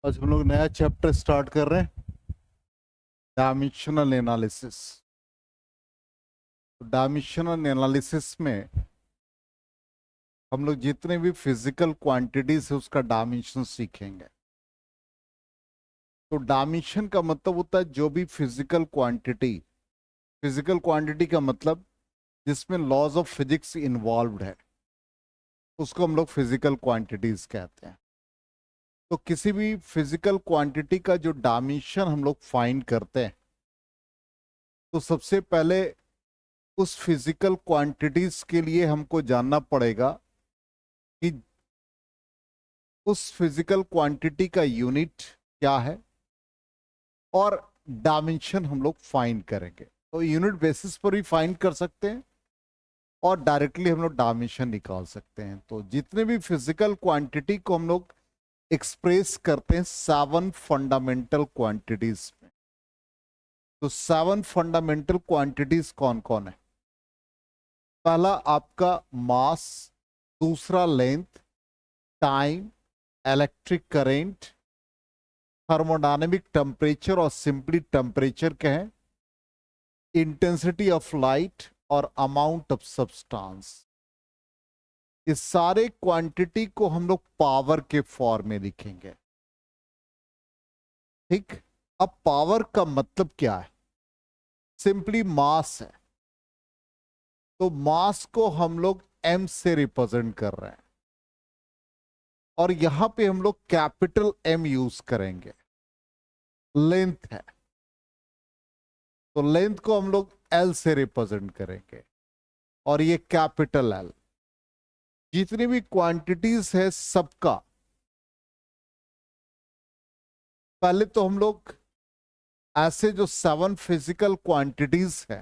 आज हम लोग नया चैप्टर स्टार्ट कर रहे हैं, डायमेंशनल एनालिसिस। डायमेंशनल एनालिसिस में हम लोग जितने भी फिजिकल क्वांटिटीज है उसका डायमेंशन सीखेंगे। तो डायमेंशन का मतलब होता है जो भी फिजिकल क्वांटिटी, फिजिकल क्वांटिटी का मतलब जिसमें लॉज ऑफ फिजिक्स इन्वॉल्व्ड है, उसको हम लोग फिजिकल क्वांटिटीज कहते हैं। तो किसी भी फिजिकल क्वांटिटी का जो डायमेंशन हम लोग फाइंड करते हैं, तो सबसे पहले उस फिजिकल क्वांटिटीज के लिए हमको जानना पड़ेगा कि उस फिजिकल क्वांटिटी का यूनिट क्या है और डायमेंशन हम लोग फाइंड करेंगे। तो यूनिट बेसिस पर भी फाइंड कर सकते हैं और डायरेक्टली हम लोग डायमेंशन निकाल सकते हैं। तो जितने भी फिजिकल क्वांटिटी को हम लोग एक्सप्रेस करते हैं 7 फंडामेंटल क्वांटिटीज में। तो 7 फंडामेंटल क्वांटिटीज कौन कौन है? पहला आपका मास, दूसरा length, time, electric current, thermodynamic temperature और सिंपली टेम्परेचर कहें, इंटेंसिटी ऑफ लाइट और अमाउंट ऑफ सब्सटेंस। इस सारे क्वांटिटी को हम लोग पावर के फॉर्म में लिखेंगे। ठीक। अब पावर का मतलब क्या है? सिंपली मास है, तो मास को हम लोग m से रिप्रेजेंट कर रहे हैं और यहां पे हम लोग कैपिटल M यूज करेंगे। लेंथ है तो लेंथ को हम लोग L से रिप्रेजेंट करेंगे और ये कैपिटल L। जितनी भी क्वांटिटीज है सबका पहले तो हम लोग ऐसे जो 7 फिजिकल क्वांटिटीज है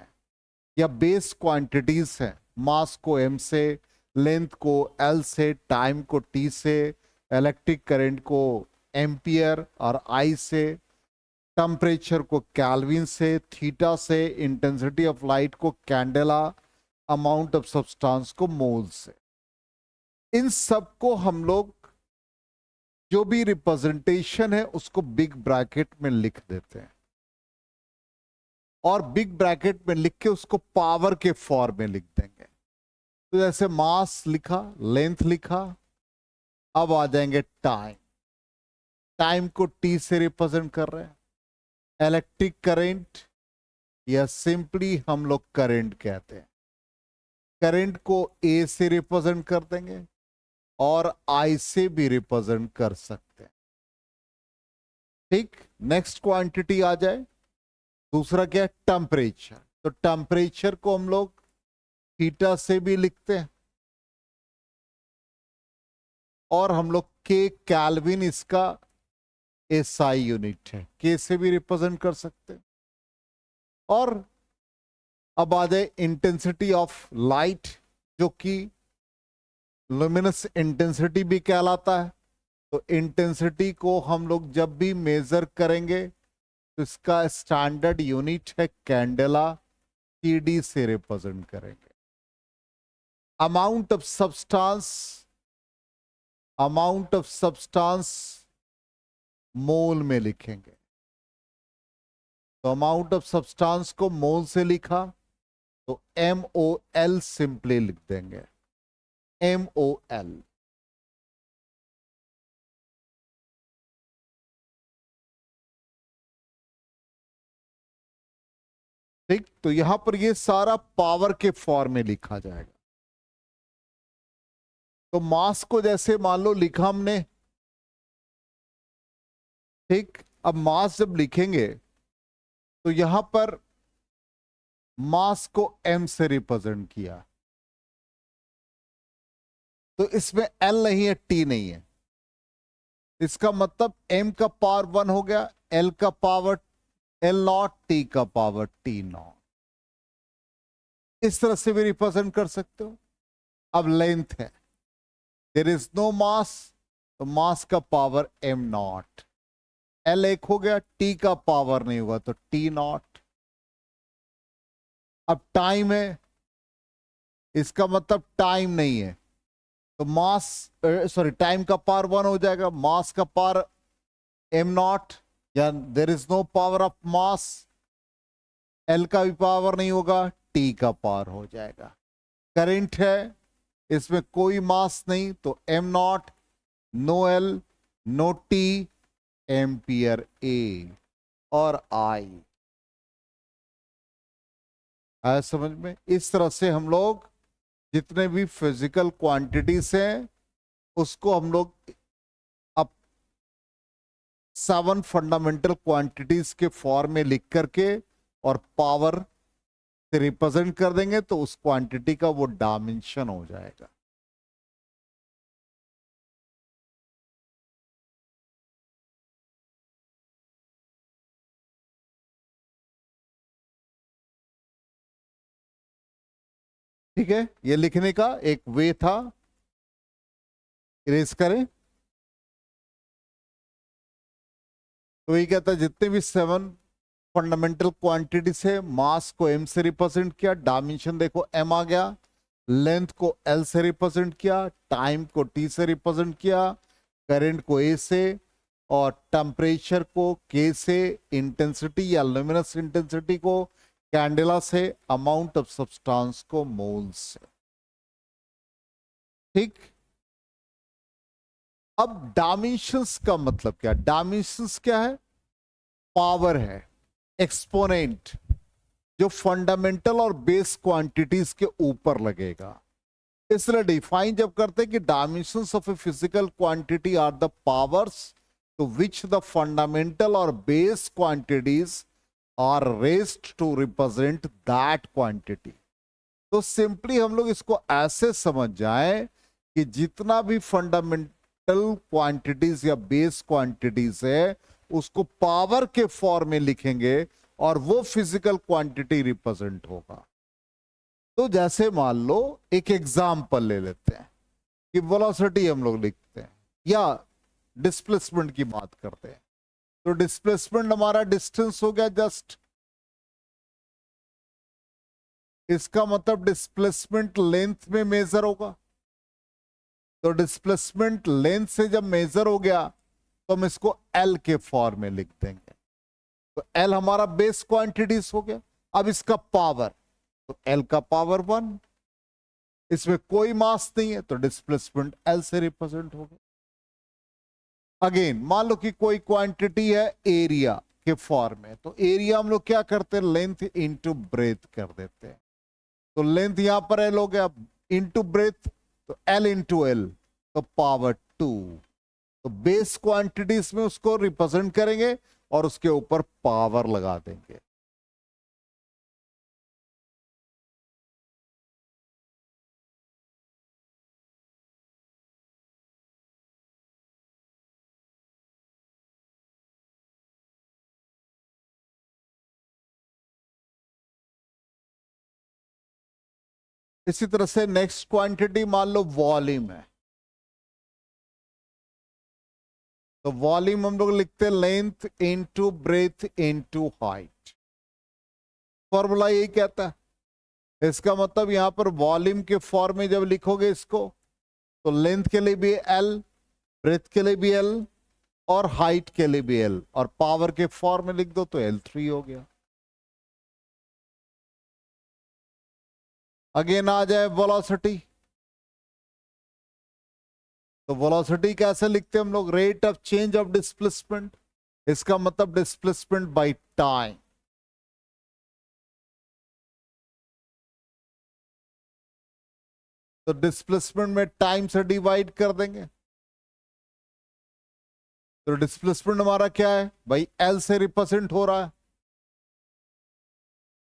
या बेस क्वांटिटीज है, मास को m से, लेंथ को L से, टाइम को T से, इलेक्ट्रिक करंट को एम्पियर और I से, टेम्परेचर को केल्विन से, थीटा से, इंटेंसिटी ऑफ लाइट को कैंडेला, अमाउंट ऑफ सब्सटेंस को मोल से। इन सब को हम लोग जो भी रिप्रेजेंटेशन है उसको बिग ब्रैकेट में लिख देते हैं और बिग ब्रैकेट में लिख के उसको पावर के फॉर्म में लिख देंगे। तो जैसे मास लिखा, लेंथ लिखा, अब आ जाएंगे टाइम। टाइम को टी से रिप्रेजेंट कर रहे हैं। इलेक्ट्रिक करंट या सिंपली हम लोग करंट कहते हैं, करंट को ए से रिप्रेजेंट कर देंगे और आई से भी रिप्रेजेंट कर सकते हैं। ठीक। नेक्स्ट क्वांटिटी आ जाए, दूसरा क्या है? टेम्परेचर। तो टेम्परेचर को हम लोग थीटा से भी लिखते हैं और हम लोग के केल्विन इसका एसआई यूनिट है, के से भी रिप्रेजेंट कर सकते हैं। और अब आ जाए इंटेंसिटी ऑफ लाइट, जो कि लुमिनस इंटेंसिटी भी कहलाता है। तो इंटेंसिटी को हम लोग जब भी मेजर करेंगे तो इसका स्टैंडर्ड यूनिट है कैंडेला, टीडी से रिप्रेजेंट करेंगे। Amount of substance, amount of substance mole में लिखेंगे। तो अमाउंट ऑफ सब्सटेंस को मोल से लिखा तो MOL सिंपली लिख देंगे, MOL। ठीक। तो यहां पर ये सारा पावर के फॉर्म में लिखा जाएगा। तो मास को जैसे मान लो लिखा हमने, ठीक। अब मास जब लिखेंगे तो यहां पर मास को m से रिप्रेजेंट किया, तो इसमें L नहीं है, T नहीं है। इसका मतलब m का पावर 1 हो गया, L का पावर L0, T का पावर T0। इस तरह से भी रिप्रेजेंट कर सकते हो। अब लेंथ है, देयर इज नो मास, तो मास का पावर m0। L एक हो गया, T का पावर नहीं हुआ तो T0। अब टाइम है, इसका मतलब टाइम नहीं है, तो मास, सॉरी, टाइम का पावर 1 हो जाएगा, मास का पावर एम नॉट, या there is no power of mass, l का भी पावर नहीं होगा, टी का पावर हो जाएगा। करंट है, इसमें कोई मास नहीं, तो M naught, no L, no T, ampere A और आई। आया समझ में? इस तरह से हम लोग जितने भी फिजिकल क्वांटिटीज हैं उसको हम लोग अब 7 फंडामेंटल क्वांटिटीज के फॉर्म में लिख करके और पावर से रिप्रेजेंट कर देंगे, तो उस क्वांटिटी का वो डायमेंशन हो जाएगा। ठीक है, ये लिखने का एक वे था। इरेज करें तो ये कहता है जितने भी 7 फंडामेंटल क्वांटिटीज है, मास को m से रिप्रेजेंट किया, डायमेंशन देखो m आ गया, लेंथ को l से रिप्रेजेंट किया, टाइम को t से रिप्रेजेंट किया, करंट को a से, और टेम्परेचर को k से, इंटेंसिटी या लुमिनस इंटेंसिटी को कैंडेला से, अमाउंट ऑफ सब्सटेंस को मोल से। ठीक। अब डायमेंशंस का मतलब क्या? डायमेंशंस क्या है? पावर है, एक्सपोनेंट, जो फंडामेंटल और बेस क्वांटिटीज के ऊपर लगेगा। इसलिए डिफाइन जब करते हैं कि dimensions of a physical quantity are the powers to which the fundamental और base quantities are raised to represent that quantity. तो सिंपली हम लोग इसको ऐसे समझ जाएं कि जितना भी फंडामेंटल क्वांटिटीज या बेस क्वांटिटीज है उसको पावर के फॉर्म में लिखेंगे और वो फिजिकल क्वांटिटी रिप्रेजेंट होगा। तो जैसे मान लो एक एग्जाम्पल ले लेते हैं कि वेलोसिटी हम लोग लिखते हैं या डिस्प्लेसमेंट की बात करते हैं, तो डिस्प्लेसमेंट हमारा डिस्टेंस हो गया जस्ट, इसका मतलब डिस्प्लेसमेंट लेंथ में मेजर होगा। तो डिस्प्लेसमेंट लेंथ से जब मेजर हो गया तो हम इसको एल के फॉर्म में लिख देंगे। तो एल हमारा बेस क्वांटिटीज हो गया। अब इसका पावर, तो एल का पावर 1, इसमें कोई मास नहीं है तो डिस्प्लेसमेंट एल से रिप्रेजेंट हो गया। अगेन मान लो कि कोई क्वांटिटी है एरिया के फॉर्म में, तो एरिया हम लोग क्या करते हैं? लेंथ इंटू ब्रेथ कर देते हैं। तो लेंथ यहां पर एल हो गया, इंटू ब्रेथ तो एल इंटू एल, तो पावर 2। तो बेस क्वांटिटीज में उसको रिप्रेजेंट करेंगे और उसके ऊपर पावर लगा देंगे। इसी तरह से नेक्स्ट क्वांटिटी मान लो वॉल्यूम है, तो वॉल्यूम हम लोग लिखते हैं length into breadth into height. Formula यही कहता है। इसका मतलब यहां पर वॉल्यूम के फॉर्म में जब लिखोगे इसको, तो लेंथ के लिए भी एल, ब्रेथ के लिए भी एल और हाइट के लिए भी एल, और पावर के फॉर्म में लिख दो तो L3 हो गया। अगेन आ जाए वेलोसिटी, तो वेलोसिटी कैसे लिखते हैं हम लोग? Rate of change of displacement, इसका मतलब डिस्प्लेसमेंट बाय टाइम। तो डिस्प्लेसमेंट में टाइम से डिवाइड कर देंगे, तो डिस्प्लेसमेंट हमारा क्या है भाई? एल से रिप्रेजेंट हो रहा है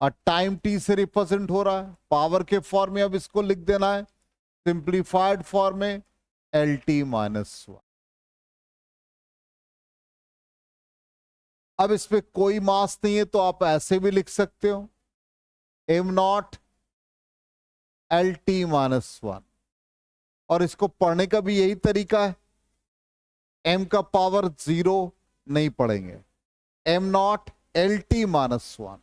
और टाइम टी से रिप्रेजेंट हो रहा है। पावर के फॉर्म में अब इसको लिख देना है सिंप्लीफाइड फॉर्म में एल टी माइनस 1। अब इसमें कोई मास नहीं है तो आप ऐसे भी लिख सकते हो am naught L T minus 1, और इसको पढ़ने का भी यही तरीका है, एम का पावर 0 नहीं पढ़ेंगे, am naught L T minus 1।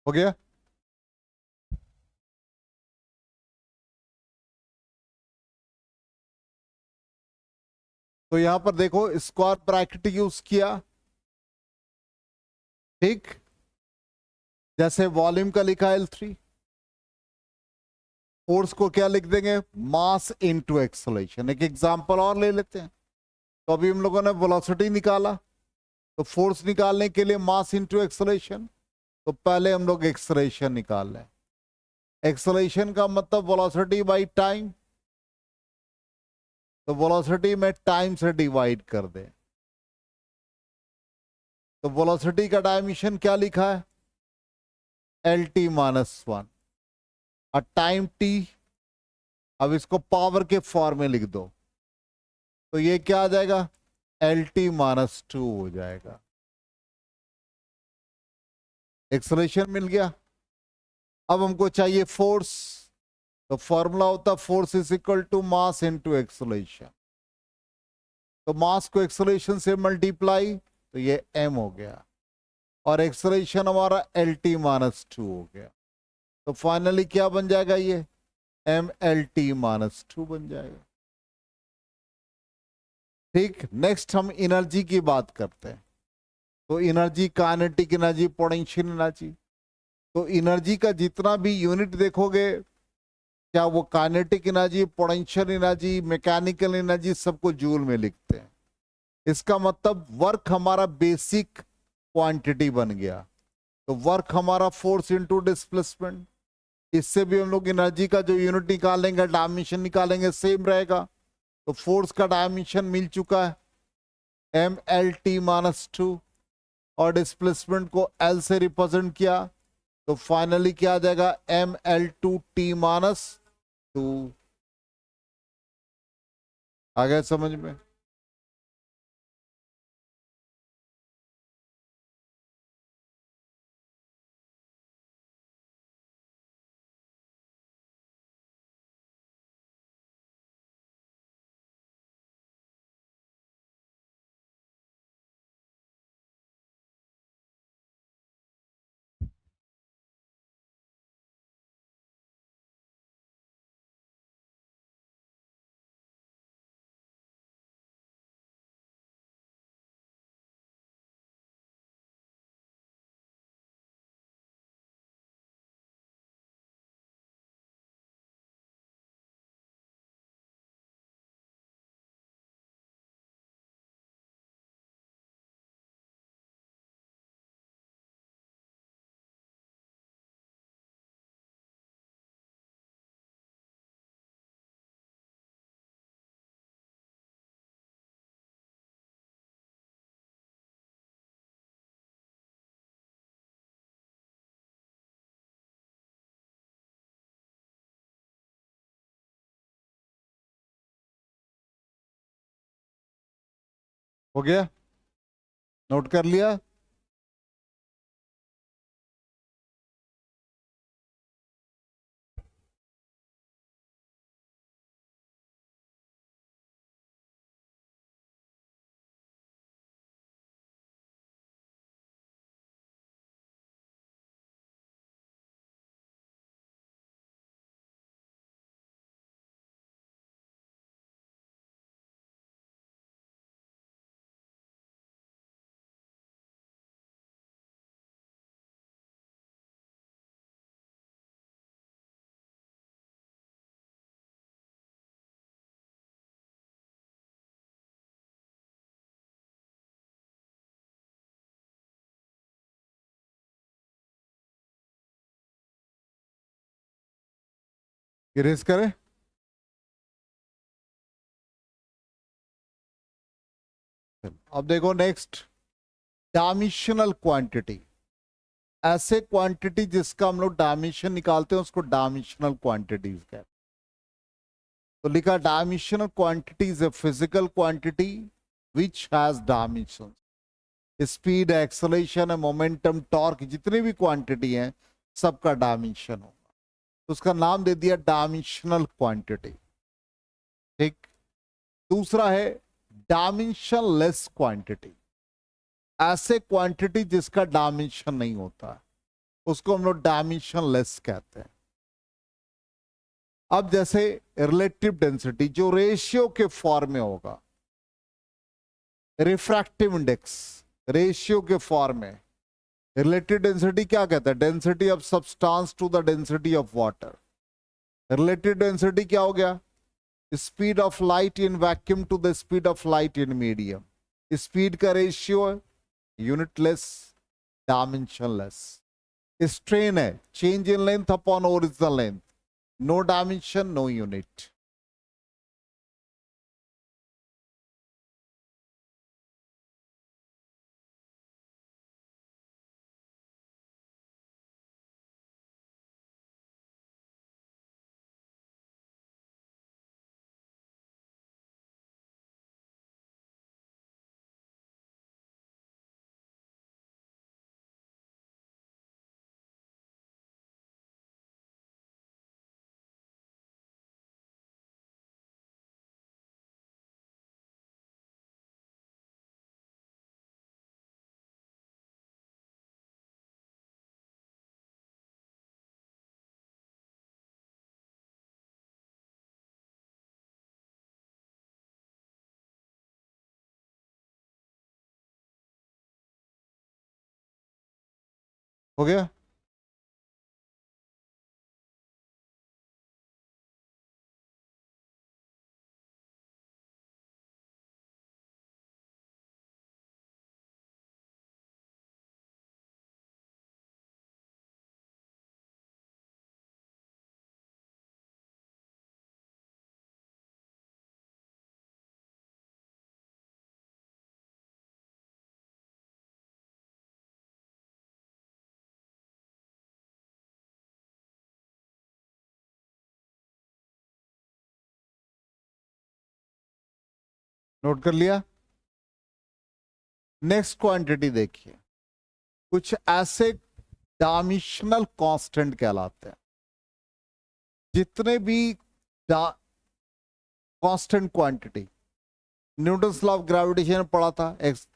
हो गया। तो यहां पर देखो स्क्वायर ब्रैकेट यूज किया, ठीक। जैसे वॉल्यूम का लिखा है L3, फोर्स को क्या लिख देंगे, मास इनटू एक्सेलरेशन। एक एग्जांपल और ले लेते हैं। तो अभी हम लोगों ने वेलोसिटी निकाला, तो फोर्स निकालने के लिए मास इनटू एक्सेलरेशन, तो पहले हम लोग एक्सेलरेशन निकाल लें। एक्सेलरेशन का मतलब वेलोसिटी बाई टाइम, तो वेलोसिटी में टाइम से डिवाइड कर दें। तो वेलोसिटी का डायमेंशन क्या लिखा है, LT माइनस 1 और टाइम T। अब इसको पावर के फॉर्म में लिख दो, तो ये क्या आ जाएगा, LT माइनस 2 हो जाएगा। एक्सेलरेशन मिल गया। अब हमको चाहिए फोर्स, तो फॉर्मूला होता force is equal to mass into acceleration. तो मास को एक्सेलरेशन से मल्टीप्लाई, तो ये m हो गया, और एक्सेलरेशन हमारा LT माइनस 2 हो गया। तो फाइनली क्या बन जाएगा, ये MLT माइनस 2 बन जाएगा। ठीक, नेक्स्ट हम एनर्जी की बात करते हैं। तो energy, kinetic energy, potential energy. तो एनर्जी का जितना भी यूनिट देखोगे, क्या वो kinetic energy, potential energy, mechanical energy, सबको जूल में लिखते हैं। इसका मतलब वर्क हमारा बेसिक क्वांटिटी बन गया। तो वर्क हमारा फोर्स इनटू डिस्प्लेसमेंट। इससे भी हम लोग एनर्जी का जो यूनिट निकालेंगे, डायमेंशन निकालेंगे, सेम रहेगा। तो फोर्स का डायमेंशन मिल चुका है, MLT माइनस 2, और डिस्प्लेसमेंट को L से रिप्रेजेंट किया, तो फाइनली क्या आ जाएगा, ML2T माइनस 2। आ गया समझ में। हो गया, नोट कर लिया। इरेज करें। अब देखो नेक्स्ट, डायमेंशनल क्वांटिटी। ऐसे क्वांटिटी जिसका हम लोग डायमेंशन निकालते हैं उसको डायमेंशनल क्वांटिटीज कहते हैं। तो लिखा, dimensional quantity is a physical quantity which has dimension. Speed, acceleration, momentum, torque, जितनी भी क्वांटिटी हैं सबका डायमेंशन होगा, तो उसका नाम दे दिया डायमेंशनल क्वांटिटी। ठीक। दूसरा है डायमेंशन लेस क्वांटिटी। ऐसे क्वांटिटी जिसका डायमेंशन नहीं होता। उसको हम लोग डायमेंशनलेस कहते हैं। अब जैसे रिलेटिव डेंसिटी जो रेशियो के फॉर्म में होगा, रिफ्रैक्टिव इंडेक्स रेशियो के फॉर्म में, रिलेटिव डेंसिटी क्या कहता है? Density of substance to the density of water. Relative density क्या हो गया? Speed of light in vacuum to the speed of light in medium. Speed का रेशियो है, यूनिटलेस, डायमेंशनलेस। स्ट्रेन है, change in length upon original length, no dimension no unit. हो गया? Note कर लिया? नेक्स्ट क्वांटिटी देखिए, कुछ ऐसे डायमेंशनल कांस्टेंट कहलाते हैं। जितने भी constant quantity, Newton's law of gravitation पढ़ा था, एक्स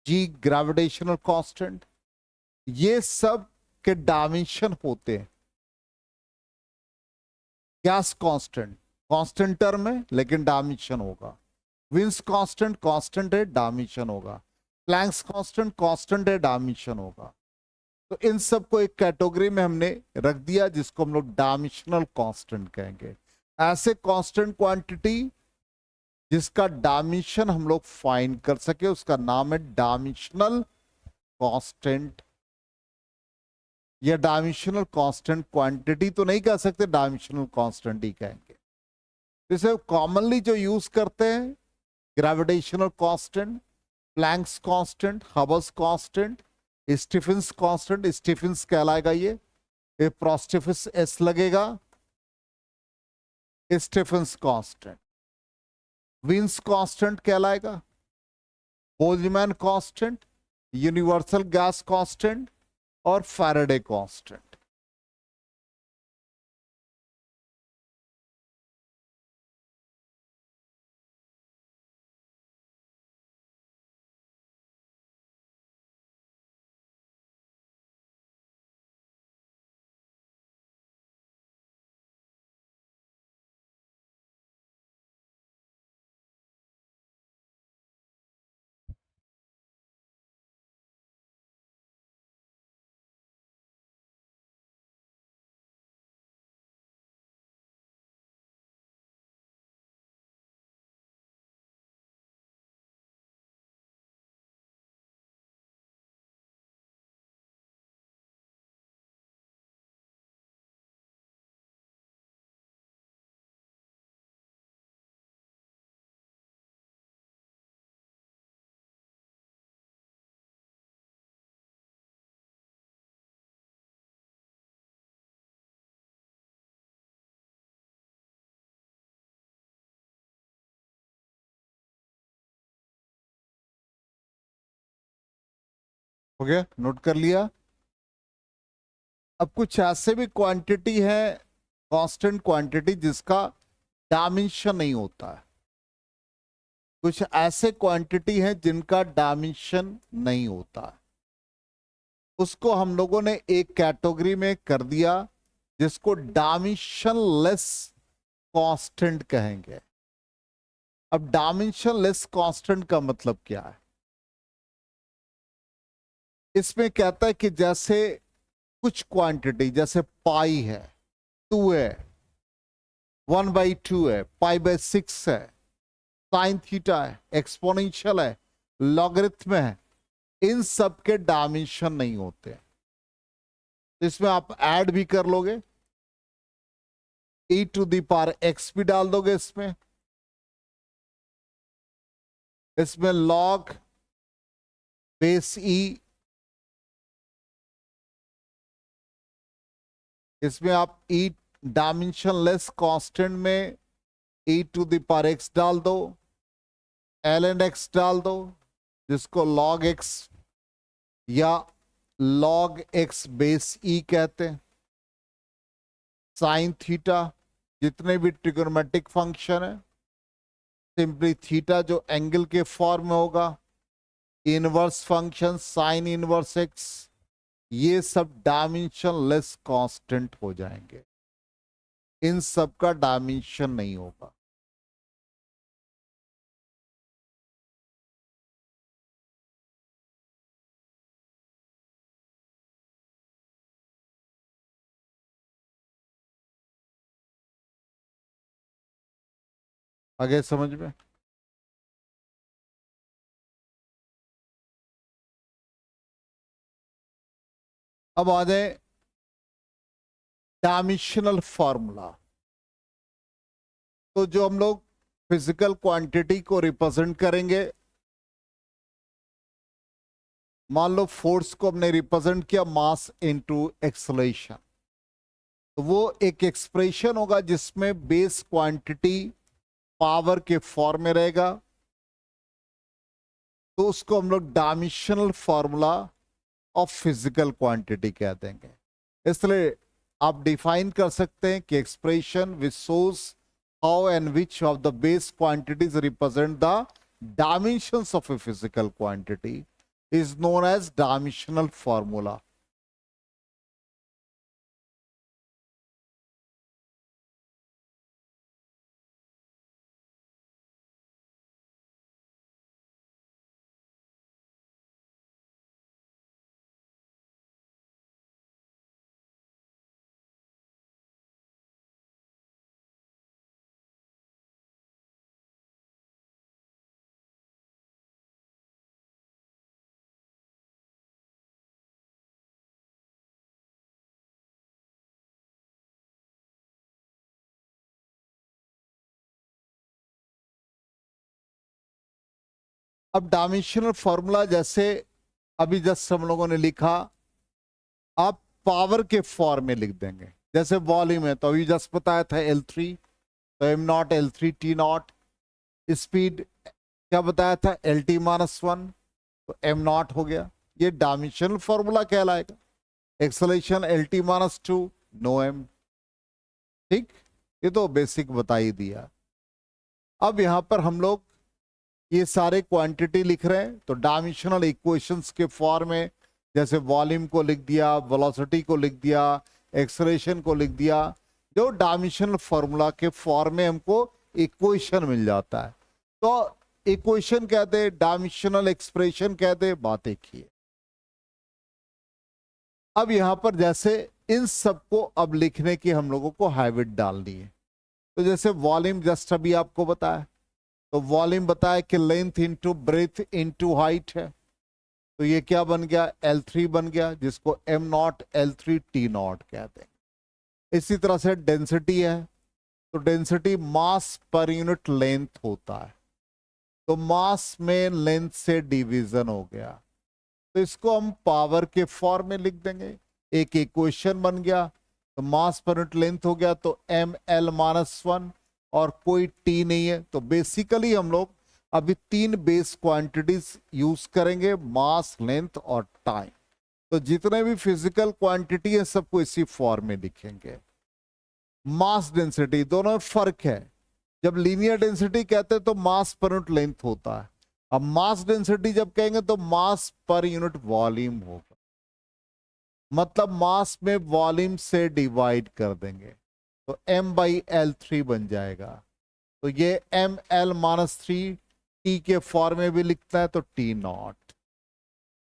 जी ग्रेविटेशनल कांस्टेंट, ये सब के डायमेंशन होते हैं। गैस कांस्टेंट कांस्टेंट टर्म है लेकिन डायमेंशन होगा। विंस कांस्टेंट कांस्टेंट है, डायमेंशन होगा। प्लैंक्स कांस्टेंट कांस्टेंट है, डायमेंशन होगा। तो इन सब को एक कैटेगरी में हमने रख दिया जिसको हम लोग डायमेंशनल कांस्टेंट कहेंगे। ऐसे कांस्टेंट क्वांटिटी जिसका डायमेंशन हम लोग फाइंड कर सके उसका नाम है डायमेंशनल कांस्टेंट, या डायमेंशनल कांस्टेंट क्वांटिटी तो नहीं कह सकते, डायमेंशनल कांस्टेंट ही कहेंगे। जैसे कॉमनली जो यूज करते हैं, gravitational constant, Planck's constant, Hubble's constant, Stefan's constant, Stefan's कहलाएगा ये प्रोस्टिफिस एस लगेगा, स्टीफेंस कांस्टेंट। विंस कांस्टेंट कहलाएगा, Boltzmann constant, universal gas constant और फैराडे कांस्टेंट। हो गया? नोट कर लिया? अब कुछ ऐसे भी क्वांटिटी है, कांस्टेंट क्वांटिटी जिसका डायमेंशन नहीं होता है। कुछ ऐसे क्वांटिटी हैं जिनका डायमेंशन नहीं होता है। उसको हम लोगों ने एक कैटेगरी में कर दिया जिसको डायमेंशनलेस कांस्टेंट कहेंगे। अब डायमेंशनलेस कांस्टेंट का मतलब क्या है? इसमें कहता है कि जैसे कुछ क्वांटिटी, जैसे पाई है, 2 है, 1/2 है, पाई/6 है, साइन थीटा है, एक्सपोनेंशियल है, लॉगरिथम है, इन सब के डायमेंशन नहीं होते। इसमें आप ऐड भी कर लोगे, e⁻x भी डाल दोगे इसमें लॉग बेस ई, इसमें आप ई डायमेंशनलेस कांस्टेंट में e⁻x डाल दो, ln x डाल दो, जिसको log x या log x बेस ई कहते हैं, साइन थीटा, जितने भी ट्रिगोनोमेट्रिक फंक्शन है, सिंपली थीटा जो एंगल के फॉर्म में होगा, inverse function sine inverse x, ये सब डायमेंशनलेस कांस्टेंट हो जाएंगे, इन सब का डायमेंशन नहीं होगा। आगे समझ में? अब आ जाए डायमेंशनल फॉर्मूला। तो जो हम लोग फिजिकल क्वांटिटी को रिप्रेजेंट करेंगे, मान लो फोर्स को हमने रिप्रेजेंट किया मास इनटू एक्सेलरेशन, तो वो एक एक्सप्रेशन होगा जिसमें बेस क्वांटिटी पावर के फॉर्म में रहेगा, तो उसको हम लोग dimensional formula of physical quantity कह देंगे। इसलिए आप डिफाइन कर सकते हैं कि expression which shows how and which of the base quantities represent the dimensions of a physical quantity is known as dimensional formula. अब डायमेंशनल फॉर्मूला जैसे अभी जस्ट हम लोगों ने लिखा, आप पावर के फॉर्म में लिख देंगे। जैसे वॉल्यूम है तो अभी जस्ट बताया था L3, तो m0 L3 T0। स्पीड क्या बताया था, LT-1, तो m0 हो गया, ये डायमेंशनल फॉर्मूला कहलाएगा। एक्सेलरेशन LT-2 नो m, ठीक, ये तो बेसिक बता ही दिया। अब यहां पर हम लोग ये सारे क्वांटिटी लिख रहे हैं, तो डायमेंशनल इक्वेशंस के फॉर्म में, जैसे वॉल्यूम को लिख दिया, वेलोसिटी को लिख दिया, एक्सेलरेशन को लिख दिया, जो डायमेंशनल फॉर्मूला के फॉर्म में हमको इक्वेशन मिल जाता है, तो इक्वेशन कहते हैं, डायमेंशनल एक्सप्रेशन कहते हैं, बात एक ही है। अब यहां पर जैसे इन सबको अब लिखने की हम लोगों को हैबिट डालनी है, तो जैसे वॉल्यूम जस्ट अभी आपको बताया, तो वॉल्यूम बताया कि length into breadth into height है, तो ये क्या बन गया, L3 बन गया, जिसको m0 L3 T0 कहते हैं। इसी तरह से डेंसिटी है, तो density mass per unit length होता है, तो मास में लेंथ से डिवीजन हो गया, तो इसको हम पावर के फॉर्म में लिख देंगे, एक इक्वेशन बन गया, तो मास पर यूनिट लेंथ हो गया, तो ml-1, और कोई टी नहीं है, तो बेसिकली हम लोग अभी 3 बेस क्वांटिटीज यूज करेंगे, मास, लेंथ और टाइम। तो जितने भी फिजिकल क्वांटिटी है सबको इसी फॉर्म में लिखेंगे। मास डेंसिटी, दोनों में फर्क है, जब लीनियर डेंसिटी कहते हैं तो मास पर यूनिट लेंथ होता है, अब मास डेंसिटी जब कहेंगे तो मास पर यूनिट वॉल्यूम होगा। मतलब मास में वॉल्यूम से डिवाइड कर देंगे तो m/L3 बन जाएगा। तो ये ml-3 T के फॉर्म में भी लिखता है तो T0।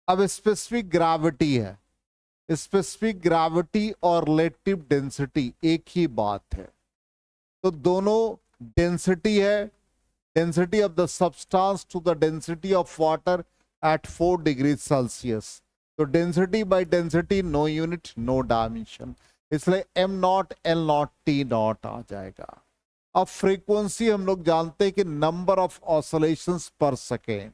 अब स्पेसिफिक ग्रेविटी है, स्पेसिफिक ग्रेविटी और रिलेटिव डेंसिटी एक ही बात है। तो दोनों डेंसिटी है, density of the substance to the density of water at 4 degree Celsius. तो density by density, no unit no dimension, इसलिए m0 L0 T0 आ जाएगा। अब फ्रीक्वेंसी हम लोग जानते हैं कि नंबर ऑफ ऑसिलेशंस पर सेकेंड,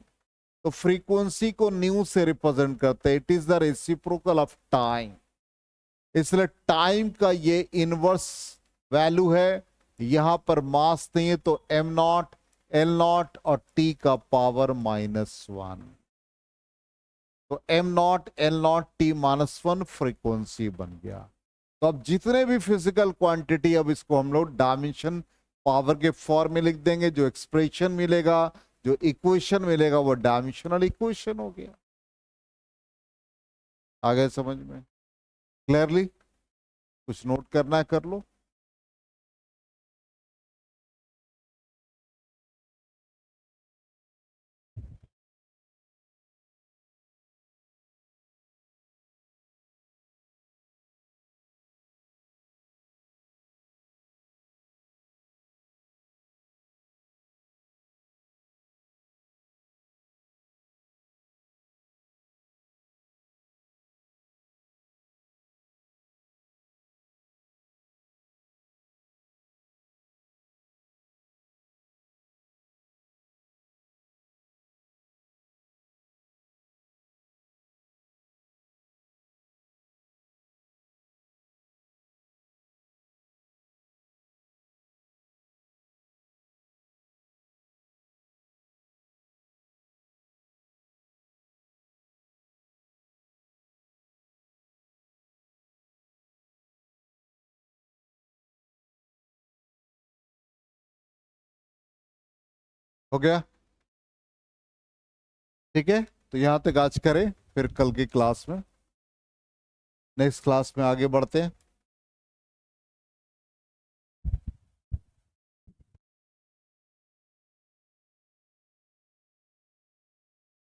तो फ्रीक्वेंसी को न्यू से रिप्रेजेंट करते हैं, it is the reciprocal of time, इसलिए टाइम का ये इनवर्स वैल्यू है। यहां पर मास नहीं है तो m0 L0 और T का पावर -1, तो m0 L0 T -1 फ्रीक्वेंसी बन गया। तो अब जितने भी फिजिकल क्वांटिटी, अब इसको हम लोग डायमेंशन पावर के फॉर्म में लिख देंगे, जो एक्सप्रेशन मिलेगा, जो इक्वेशन मिलेगा वो डायमेंशनल इक्वेशन हो गया। आ गए समझ में क्लियरली? कुछ नोट करना है कर लो। हो गया? ठीक है, तो यहां तक आज करें, फिर कल की क्लास में, नेक्स्ट क्लास में आगे बढ़ते हैं।